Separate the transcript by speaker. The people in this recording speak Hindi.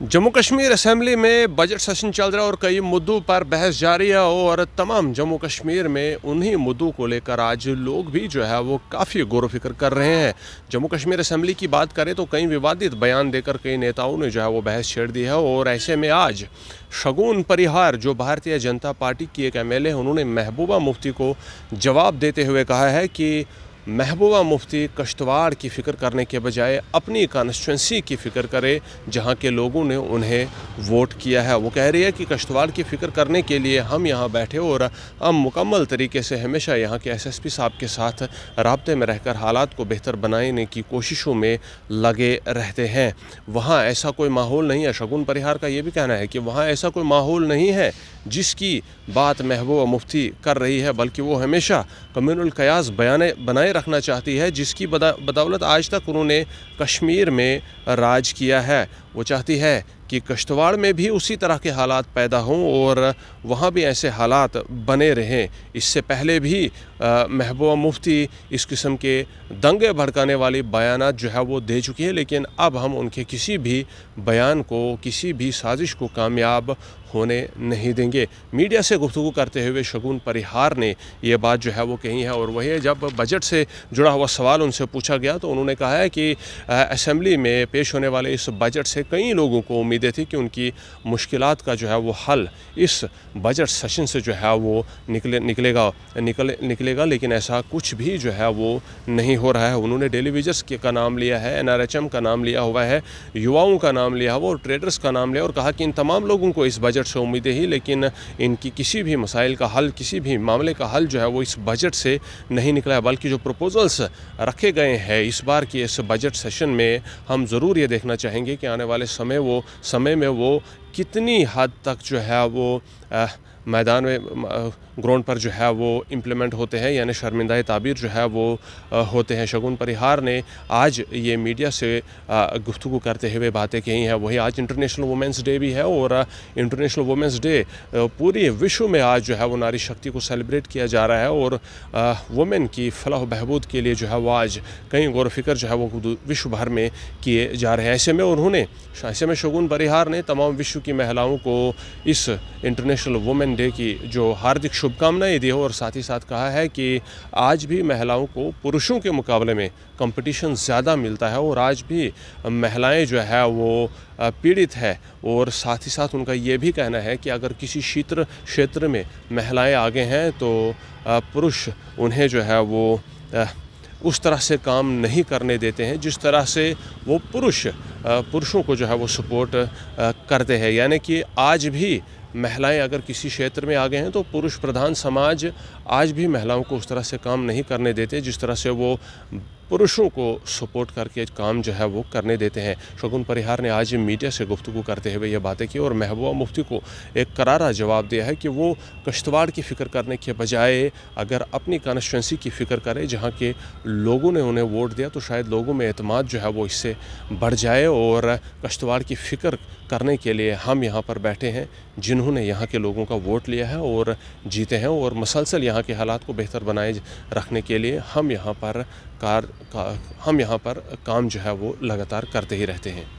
Speaker 1: जम्मू कश्मीर असेंबली में बजट सेशन चल रहा है और कई मुद्दों पर बहस जारी है और तमाम जम्मू कश्मीर में उन्हीं मुद्दों को लेकर आज लोग भी जो है वो काफ़ी गौर फिक्र कर रहे हैं। जम्मू कश्मीर असेंबली की बात करें तो कई विवादित बयान देकर कई नेताओं ने जो है वो बहस छेड़ दी है और ऐसे में आज शगुन परिहार जो भारतीय जनता पार्टी की एक एमएलए उन्होंने महबूबा मुफ्ती को जवाब देते हुए कहा है कि महबूबा मुफ्ती कश्तवाड़ की फ़िक्र करने के बजाय अपनी कॉन्स्टिट्यूंसी की फ़िक्र करे जहां के लोगों ने उन्हें वोट किया है। वो कह रही है कि कश्तवाड़ की फ़िक्र करने के लिए हम यहां बैठे और हम मुकम्मल तरीके से हमेशा यहां के एसएसपी साहब के साथ राब्ते में रहकर हालात को बेहतर बनाने की कोशिशों में लगे रहते हैं। वहाँ ऐसा कोई माहौल नहीं है। शगुन परिहार का ये भी कहना है कि वहाँ ऐसा कोई माहौल नहीं है जिसकी बात महबूबा मुफ्ती कर रही है, बल्कि वो हमेशा कम्युनल कयास बनाए रखना चाहती है जिसकी बदौलत आज तक उन्होंने कश्मीर में राज किया है। वो चाहती है कि कश्तवाड़ में भी उसी तरह के हालात पैदा हों और वहाँ भी ऐसे हालात बने रहें। इससे पहले भी महबूबा मुफ्ती इस किस्म के दंगे भड़काने वाली बयानात जो है वो दे चुकी है, लेकिन अब हम उनके किसी भी बयान को, किसी भी साजिश को कामयाब होने नहीं देंगे। मीडिया से गुफ्तगू करते हुए शगुन परिहार ने ये बात जो है वो कही है और वही है, जब बजट से जुड़ा हुआ सवाल उनसे पूछा गया तो उन्होंने कहा है कि असेंबली में पेश होने वाले इस बजट से कई लोगों को उम्मीदें थी कि उनकी मुश्किलात का जो है वो हल इस बजट सेशन से जो है वो निकलेगा, लेकिन ऐसा कुछ भी जो है वो नहीं हो रहा है। उन्होंने डेली वेजर्स का नाम लिया है, एनआरएचएम का नाम लिया हुआ है, युवाओं का नाम लिया हुआ और ट्रेडर्स का नाम लिया और कहा कि इन तमाम लोगों को इस बजट से उम्मीदें ही, लेकिन इनकी किसी भी मसाइल का हल, किसी भी मामले का हल जो है वो इस बजट से नहीं निकला है। बल्कि जो प्रपोजल्स रखे गए हैं इस बार की इस बजट सेशन में, हम ज़रूर ये देखना चाहेंगे कि आने वाले समय में वो कितनी हद तक जो है वो मैदान में ग्राउंड पर जो है वो इम्प्लीमेंट होते हैं, यानी शर्मिंदा ताबीर जो है वो होते हैं। शगुन परिहार ने आज ये मीडिया से गुफ्तगू करते हुए बातें कही हैं। वही आज इंटरनेशनल वुमेंस डे भी है और इंटरनेशनल वुमेंस डे पूरे विश्व में आज जो है वो नारी शक्ति को सेलिब्रेट किया जा रहा है और वुमेन की फलाह बहबूद के लिए जो है वो आज कई गौर फिक्र जो है वो विश्व भर में किए जा रहे हैं। ऐसे में शगुन परिहार ने तमाम विश्व की महिलाओं को इस इंटरनेशनल वुमेन डे की जो हार्दिक शुभकामनाएं दी है और साथ ही साथ कहा है कि आज भी महिलाओं को पुरुषों के मुकाबले में कंपटीशन ज़्यादा मिलता है और आज भी महिलाएं जो है वो पीड़ित है। और साथ ही साथ उनका ये भी कहना है कि अगर किसी क्षेत्र में महिलाएं आगे हैं तो पुरुष उन्हें जो है वो उस तरह से काम नहीं करने देते हैं जिस तरह से वो पुरुषों को जो है वो सपोर्ट करते हैं। यानी कि आज भी महिलाएं अगर किसी क्षेत्र में आगे हैं तो पुरुष प्रधान समाज आज भी महिलाओं को उस तरह से काम नहीं करने देते जिस तरह से वो पुरुषों को सपोर्ट करके काम जो है वो करने देते हैं। शगुन परिहार ने आज मीडिया से गुफ्तगू करते हुए ये बातें की और महबूबा मुफ्ती को एक करारा जवाब दिया है कि वो कश्तवाड़ की फ़िक्र करने के बजाय अगर अपनी कॉन्स्टिट्यूंसी की फ़िक्र करे जहाँ के लोगों ने उन्हें वोट दिया तो शायद लोगों में एतमाद जो है वो इससे बढ़ जाए और कश्तवाड़ की फ़िक्र करने के लिए हम यहाँ पर बैठे हैं जिन्होंने यहाँ के लोगों का वोट लिया है और जीते हैं और मसलसल यहाँ के हालात को बेहतर बनाए रखने के लिए हम यहाँ पर काम जो है वो लगातार करते ही रहते हैं।